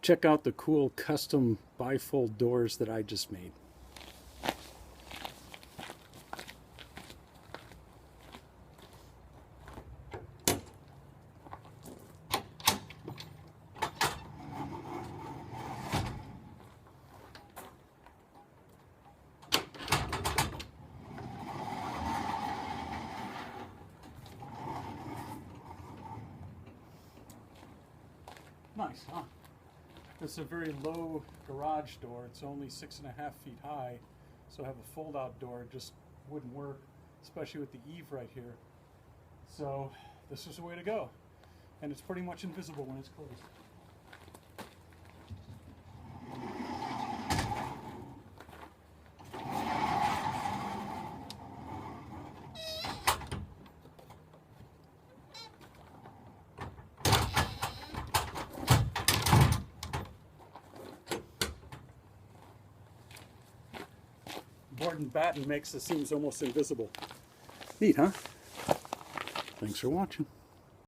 check out the cool custom bifold doors that I just made. Nice, huh? It's a very low garage door. It's only 6.5 feet high, so have a fold-out door just wouldn't work, especially with the eave right here. So this is the way to go, and it's pretty much invisible when it's closed. Board and batten makes it seems almost invisible. Neat, huh? Thanks for watching.